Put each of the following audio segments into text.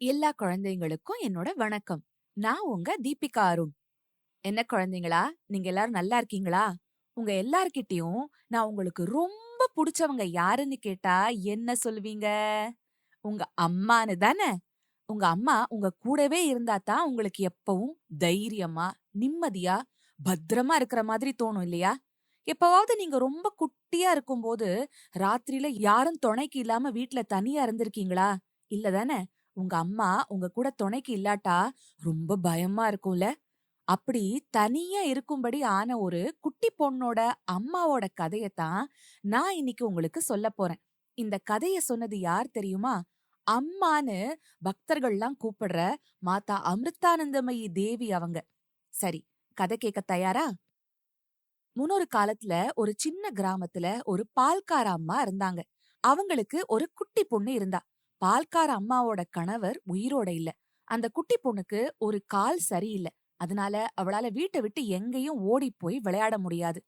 எல்லா குழந்தைங்களுக்கும் என்னோட வணக்கம். நான் உங்க தீபிகா அருண். என்ன குழந்தைங்களா, நீங்க எல்லாரும் நல்லா இருக்கீங்களா? உங்க எல்லார்கிட்டயும் நான் உங்களுக்கு ரொம்ப புடிச்சவங்க யாருன்னு கேட்டா என்ன சொல்லுவீங்க? உங்க அம்மான்னு தானே? உங்க அம்மா உங்க கூடவே இருந்தா தான் உங்களுக்கு எப்பவும் தைரியமா, நிம்மதியா, பத்திரமா இருக்கிற மாதிரி தோணும் இல்லையா? எப்பவாவது நீங்க ரொம்ப குட்டியா இருக்கும்போது, ராத்திரியில யாரும் துணைக்கு இல்லாம வீட்ல தனியா இருந்திருக்கீங்களா? இல்ல தானே? உங்க அம்மா உங்க கூட துணைக்கு இல்லாட்டா ரொம்ப பயமா இருக்கும்ல? அப்படி தனியா இருக்கும்படி ஆன ஒரு குட்டி பொண்ணோட அம்மாவோட கதையத்தான் நான் இன்னைக்கு உங்களுக்கு சொல்லப் போறேன். இந்த கதைய சொன்னது யார் தெரியுமா? அம்மான்னு பக்தர்கள்லாம் கூப்பிடுற மாதா அமிர்தானந்தமயி தேவி அவங்க. சரி, கதை கேட்க தயாரா? முன்னொரு காலத்துல ஒரு சின்ன கிராமத்துல ஒரு பால்கார அம்மா இருந்தாங்க. அவங்களுக்கு ஒரு குட்டி பொண்ணு இருந்தா. பால்கார அம்மாவோட கணவர் உயிரோட இல்ல. அந்த குட்டி பொண்ணுக்கு ஒரு கால் சரியில்ல. அதனால அவளால வீட்டை விட்டு எங்கேயும் ஓடி போய் விளையாட முடியாது.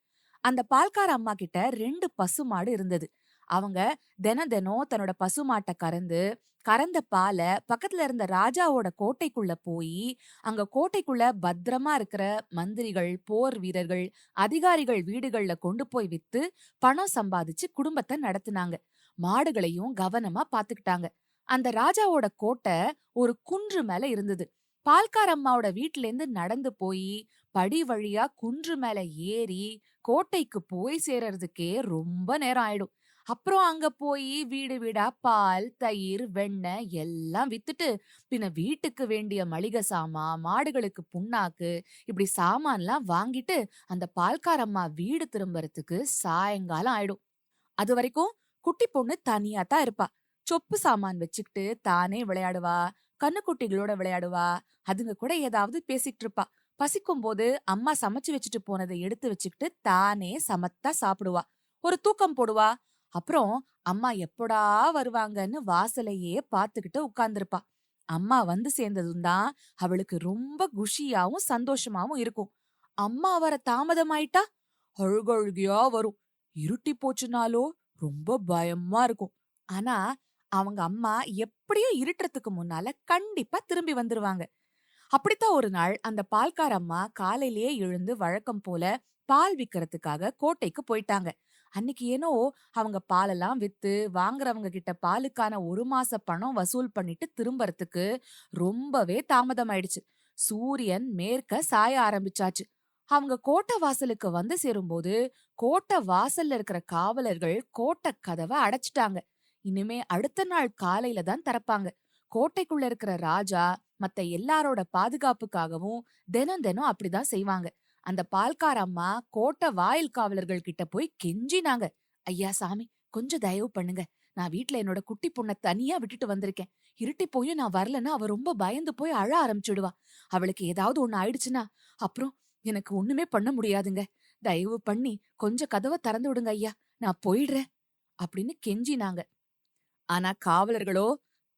அந்த பால்கார அம்மா கிட்ட 2 பசுமாடு இருந்தது. அவங்க தினம் தினம் தன்னோட பசுமாட்ட கறந்து, கறந்த பால பக்கத்துல இருந்த ராஜாவோட கோட்டைக்குள்ள போயி, அங்க கோட்டைக்குள்ள பத்திரமா இருக்கிற மந்திரிகள், போர் வீரர்கள், அதிகாரிகள் வீடுகள்ல கொண்டு போய் வித்து பணம் சம்பாதிச்சு குடும்பத்த நடத்துனாங்க. மாடுகளையும் கவனமா பாத்துக்கிட்டாங்க. அந்த ராஜாவோட கோட்டை ஒரு குன்று மேல இருந்தது. பால்கார அம்மாவோட வீட்ல இருந்து நடந்து போய் படி வழியா குன்று மேல ஏறி கோட்டைக்கு போய் சேர்றதுக்கே ரொம்ப நேரம் ஆயிடும். அப்புறம் அங்க போய் வீடு வீடா பால், தயிர், வெண்ணெய் எல்லாம் வித்துட்டு, பின்ன வீட்டுக்கு வேண்டிய மளிகை சாமான், மாடுகளுக்கு புண்ணாக்கு, இப்படி சாமான்லாம் வாங்கிட்டு அந்த பால்காரம்மா வீடு திரும்புறதுக்கு சாயங்காலம் ஆயிடும். அது வரைக்கும் குட்டி பொண்ணு தனியா தான் இருப்பா. சொப்பு சாமான் வச்சுக்கிட்டு தானே விளையாடுவா, கண்ணுக்குட்டிகளோட விளையாடுவா, அதுங்க கூட ஏதாவது பேசிட்டு இருப்பா. பசிக்கும் போது அம்மா சமைச்சு வச்சுட்டு போனதை எடுத்து வச்சுக்கிட்டு தானே சமத்தா சாப்பிடுவா. ஒரு தூக்கம் போடுவா. அப்புறம் அம்மா எப்படா வருவாங்கன்னு வாசலையே பாத்துக்கிட்டு உட்கார்ந்திருப்பா. அம்மா வந்து சேர்ந்ததும் தான் அவளுக்கு ரொம்ப குஷியாவும் சந்தோஷமாவும் இருக்கும். அம்மா வர தாமதமாயிட்டா அழுகழுகியா வரும். இருட்டி போச்சுனாலோ ரொம்ப பயமா இருக்கும். ஆனா அவங்க அம்மா எப்படியும் இருட்டுறதுக்கு முன்னால கண்டிப்பா திரும்பி வந்துருவாங்க. அப்படித்தான் ஒரு நாள் அந்த பால்கார அம்மா காலையிலேயே எழுந்து வழக்கம் போல பால் விக்கிறதுக்காக கோட்டைக்கு போயிட்டாங்க. அன்னைக்கு ஏனோ அவங்க பாலெல்லாம் வித்து வாங்குறவங்க கிட்ட பாலுக்கான 1 மாச பணம் வசூல் பண்ணிட்டு திரும்பறதுக்கு ரொம்பவே தாமதமாயிடுச்சு. சூரியன் மேற்க சாய ஆரம்பிச்சாச்சு. அவங்க கோட்டை வாசலுக்கு வந்து சேரும்போது கோட்டை வாசல்ல இருக்கிற காவலர்கள் கோட்டை கதவை அடைச்சிட்டாங்க. இனிமே அடுத்த நாள் காலையில தான் திறப்பாங்க. கோட்டைக்குள்ள இருக்கிற ராஜா மத்த எல்லாரோட பாதுகாப்புக்காகவும் தினம் தினம் அப்படிதான் செய்வாங்க. அந்த பால்கார அம்மா கோட்டை வாயில் காவலர்கள் கிட்ட போய் கெஞ்சினாங்க. ஐயா சாமி, கொஞ்சம் தயவு பண்ணுங்க. நான் வீட்ல என்னோட குட்டி பொண்ண தனியா விட்டுட்டு வந்திருக்கேன். இருட்டி போயும் நான் வரலன்னா அவ ரொம்ப பயந்து போய் அழ ஆரம்பிச்சுடுவா. அவளுக்கு ஏதாவது ஒண்ணு ஆயிடுச்சுன்னா அப்புறம் எனக்கு ஒண்ணுமே பண்ண முடியாதுங்க. தயவு பண்ணி கொஞ்சம் கதவை திறந்து விடுங்க ஐயா, நான் போயிடுறேன் அப்படின்னு கெஞ்சினாங்க. ஆனா காவலர்களோ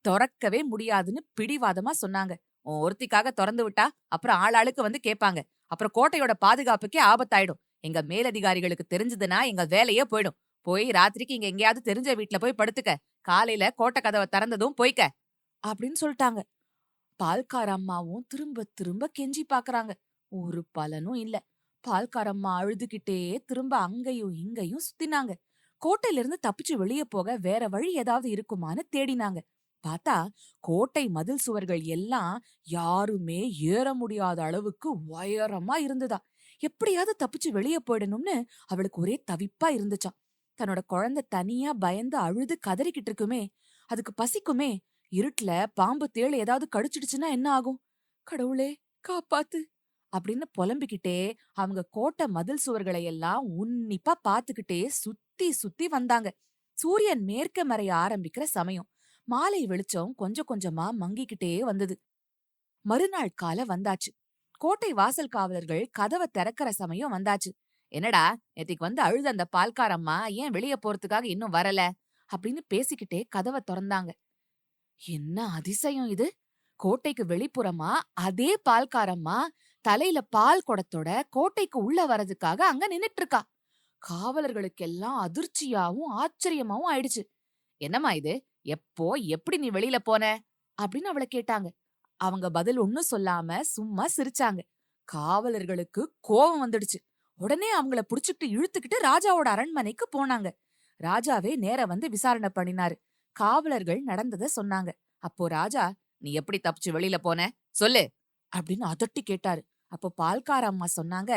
தொறக்கவே முடியாதுன்னு பிடிவாதமா சொன்னாங்க. உன் ஒருத்திக்காக தொறந்து விட்டா அப்புறம் ஆளாளுக்கு வந்து கேட்பாங்க. அப்புறம் கோட்டையோட பாதுகாப்புக்கே ஆபத்தாயிடும். எங்க மேலதிகாரிகளுக்கு தெரிஞ்சதுன்னா எங்க வேலையே போயிடும். போய் ராத்திரிக்கு இங்க எங்கேயாவது தெரிஞ்ச வீட்ல போய் படுத்துக்க. காலையில கோட்டை கதவை திறந்ததும் போய்க்க அப்படின்னு சொல்லிட்டாங்க. பால்கார அம்மாவும் திரும்ப திரும்ப கெஞ்சி பாக்குறாங்க. ஒரு பலனும் இல்ல. பால்கார அம்மா அழுதுகிட்டே திரும்ப அங்கேயும் இங்கேயும் சுத்தினாங்க. கோட்டையில இருந்து தப்பிச்சு வெளியே போக வேற வழி ஏதாவது இருக்குமான்னு தேடினாங்க. பார்த்தா கோட்டை மதில் சுவர்கள் எல்லாம் யாருமே ஏற முடியாத அளவுக்கு உயரமா இருந்ததா. எப்படியாவது தப்பிச்சு வெளியே போயிடணும்னு அவளுக்கு ஒரே தவிப்பா இருந்துச்சாம். தன்னோட குழந்தை தனியா பயந்து அழுது கதறிக்கிட்டு இருக்குமே, அதுக்கு பசிக்குமே, இருட்டுல பாம்பு தேள் ஏதாவது கடிச்சிடுச்சுன்னா என்ன ஆகும்? கடவுளே காப்பாத்து அப்படின்னு புலம்பிக்கிட்டே அவங்க கோட்டை மதில் சுவர்களை எல்லாம் உன்னிப்பா பாத்துக்கிட்டே சுத்தி சுத்தி வந்தாங்க. சூரியன் மேற்க மறைய ஆரம்பிக்கிற சமயம். மாலை வெளிச்சம் கொஞ்சம் கொஞ்சமா மங்கிக்கிட்டே வந்தது. மறுநாள் காலை வந்தாச்சு. கோட்டை வாசல் காவலர்கள் கதவை திறக்கிற சமயம் வந்தாச்சு. என்னடா, நேத்திக்கு வந்து அழுத அந்த பால்காரம்மா ஏன் வெளியே போறதுக்காக இன்னும் வரல அப்படின்னு பேசிக்கிட்டே கதவை திறந்தாங்க. என்ன அதிசயம் இது! கோட்டைக்கு வெளிப்புறமா அதே பால்காரம்மா தலையில பால் குடத்தோட கோட்டைக்கு உள்ள வரதுக்காக அங்க நின்னுட்டு இருக்கா. காவலர்களுக்கெல்லாம் அதிர்ச்சியாவும் ஆச்சரியமாவும் ஆயிடுச்சு. என்னம்மா இது? எப்போ எப்படி நீ வெளியில போன? அப்படின்னு அவள கேட்டாங்க. அவங்க பதில் ஒண்ணும் சொல்லாம சும்மா சிரிச்சாங்க. காவலர்களுக்கு கோவம் வந்துடுச்சு. உடனே அவங்கள புடிச்சுக்கிட்டு இழுத்துக்கிட்டு ராஜாவோட அரண்மனைக்கு போனாங்க. ராஜாவே நேரா வந்து விசாரணை பண்ணினாரு. காவலர்கள் நடந்தத சொன்னாங்க. அப்போ ராஜா, "நீ எப்படி தப்பிச்சு வெளியில போன? சொல்லு" அப்படின்னு அதட்டி கேட்டாரு. அப்போ பால்கார அம்மா சொன்னாங்க,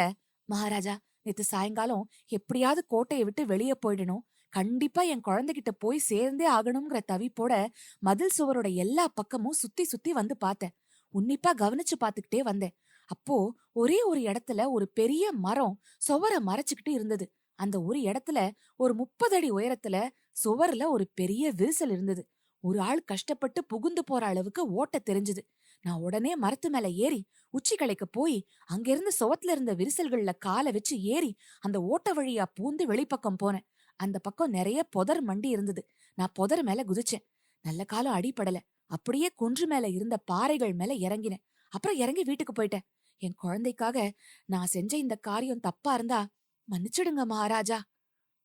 "மகாராஜா, நேத்து சாயங்காலம் எப்படியாவது கோட்டையை விட்டு வெளியே போயிடணும். கண்டிப்பா என் குழந்தைகிட்ட போய் சேர்ந்தே ஆகணுங்கிற தவிப்போட மதில் சுவரோட எல்லா பக்கமும் சுத்தி சுத்தி வந்து பார்த்தேன். உன்னிப்பா கவனிச்சு பாத்துக்கிட்டே வந்தேன். அப்போ ஒரே ஒரு இடத்துல ஒரு பெரிய மரம் சுவர மறைச்சுக்கிட்டு இருந்தது. அந்த ஒரு இடத்துல ஒரு 30 அடி உயரத்துல சுவர்ல ஒரு பெரிய விரிசல் இருந்தது. ஒரு ஆள் கஷ்டப்பட்டு புகுந்து போற அளவுக்கு ஓட்ட தெரிஞ்சது. நான் உடனே மரத்து மேல ஏறி உச்சிக்கலைக்கு போய் அங்கிருந்து சுவத்துல இருந்த விரிசல்கள்ல காலை வச்சு ஏறி அந்த ஓட்ட வழியா பூந்து வெளிப்பக்கம் போனேன். அந்த பக்கம் நிறைய புதர் மண்டி இருந்தது. நான் புதர் மேல குதிச்சேன். நல்ல காலம் அடிபடல. அப்படியே குன்று மேல இருந்த பாறைகள் மேல இறங்கினேன். அப்புறம் இறங்கி வீட்டுக்கு போயிட்டேன். என் குழந்தைக்காக நான் செஞ்ச இந்த காரியம் தப்பா இருந்தா மன்னிச்சிடுங்க மகாராஜா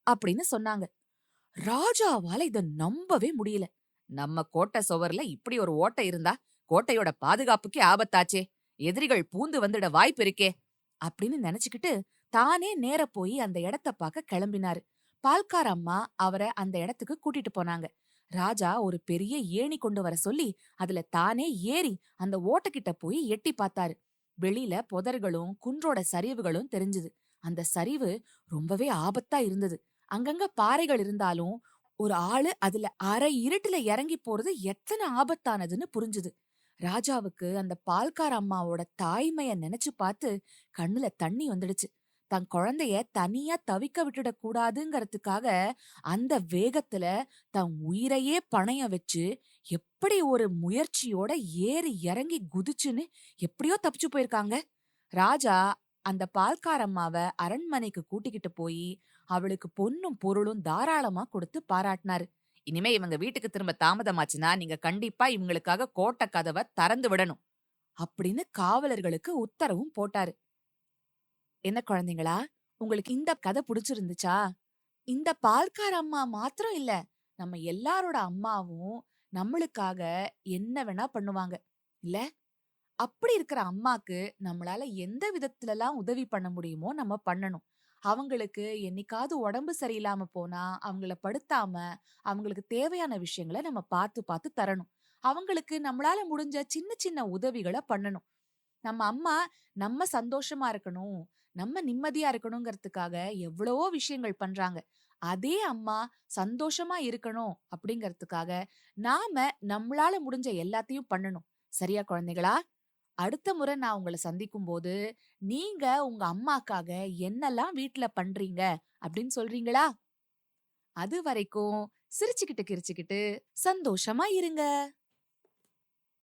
அப்படின்னு சொன்னாங்க. ராஜாவால இத நம்பவே முடியல. நம்ம கோட்டை சுவர்ல இப்படி ஒரு ஓட்டை இருந்தா கோட்டையோட பாதுகாப்புக்கே ஆபத்தாச்சே, எதிரிகள் பூந்து வந்துட வாய்ப்பு இருக்கே அப்படின்னு நினைச்சுக்கிட்டு தானே நேர போய் அந்த இடத்த பார்க்க கிளம்பினாரு. பால்கார அம்மா அவரை அந்த இடத்துக்கு கூட்டிட்டு போனாங்க. ராஜா ஒரு பெரிய ஏணி கொண்டு வர சொல்லி அதுல தானே ஏறி அந்த ஓட்டக்கிட்ட போய் எட்டி பார்த்தாரு. வெளியில புதர்களும் குன்றோட சரிவுகளும் தெரிஞ்சது. அந்த சரிவு ரொம்பவே ஆபத்தா இருந்தது. அங்கங்க பாறைகள் இருந்தாலும் ஒரு ஆளு அதுல அரை இருட்டுல இறங்கி போறது எத்தனை ஆபத்தானதுன்னு புரிஞ்சுது. ராஜாவுக்கு அந்த பால்கார அம்மாவோட தாய்மைய நினைச்சு பார்த்து கண்ணுல தண்ணி வந்துடுச்சு. தன் குழந்தைய தனியா தவிக்க விட்டுட கூடாதுங்கறதுக்காக அந்த வேகத்துல தன் உயிரையே பணைய வச்சு எப்படி ஒரு முயற்சியோட ஏறி இறங்கி குதிச்சுன்னு எப்படியோ தப்பிச்சு போயிருக்காங்க. ராஜா அந்த பால்காரம்மாவ அரண்மனைக்கு கூட்டிக்கிட்டு போய் அவளுக்கு பொன்னும் பொருளும் தாராளமா கொடுத்து பாராட்டினாரு. இனிமே இவங்க வீட்டுக்கு திரும்ப தாமதமாச்சுன்னா நீங்க கண்டிப்பா இவங்களுக்காக கோட்டை கதவை திறந்து விடணும் அப்படின்னு காவலர்களுக்கு உத்தரவும் போட்டாரு. என்ன குழந்தைங்களா, உங்களுக்கு இந்த கதை பிடிச்சிருந்துச்சா? இந்த பால்கார அம்மா மாத்திரம் இல்ல, நம்ம எல்லாரோட அம்மாவும் நம்மளுக்காக என்ன வேணா பண்ணுவாங்க இல்ல? அப்படி இருக்கிற அம்மாக்கு நம்மளால எந்த விதத்துலலாம் உதவி பண்ண முடியுமோ நம்ம பண்ணணும். அவங்களுக்கு என்னைக்காவது உடம்பு சரியில்லாம போனா அவங்கள படுத்தாம அவங்களுக்கு தேவையான விஷயங்களை நம்ம பார்த்து பார்த்து தரணும். அவங்களுக்கு நம்மளால முடிஞ்ச சின்ன சின்ன உதவிகளை பண்ணணும். நம்ம அம்மா நம்ம சந்தோஷமா இருக்கணும், நம்ம நிம்மதியா இருக்கணுங்கிறதுக்காக எவ்வளவோ விஷயங்கள் பண்றாங்க. அதே அம்மா சந்தோஷமா இருக்கணும் அப்படிங்கறதுக்காக நாம நம்மளால முடிஞ்ச எல்லாத்தையும் பண்ணணும். சரியா குழந்தைகளா? அடுத்த முறை நான் உங்கள சந்திக்கும் போது நீங்க உங்க அம்மாக்காக என்னெல்லாம் வீட்ல பண்றீங்க அப்படின்னு சொல்றீங்களா? அது வரைக்கும் சிரிச்சுக்கிட்டு கிரிச்சுக்கிட்டு சந்தோஷமா இருங்க.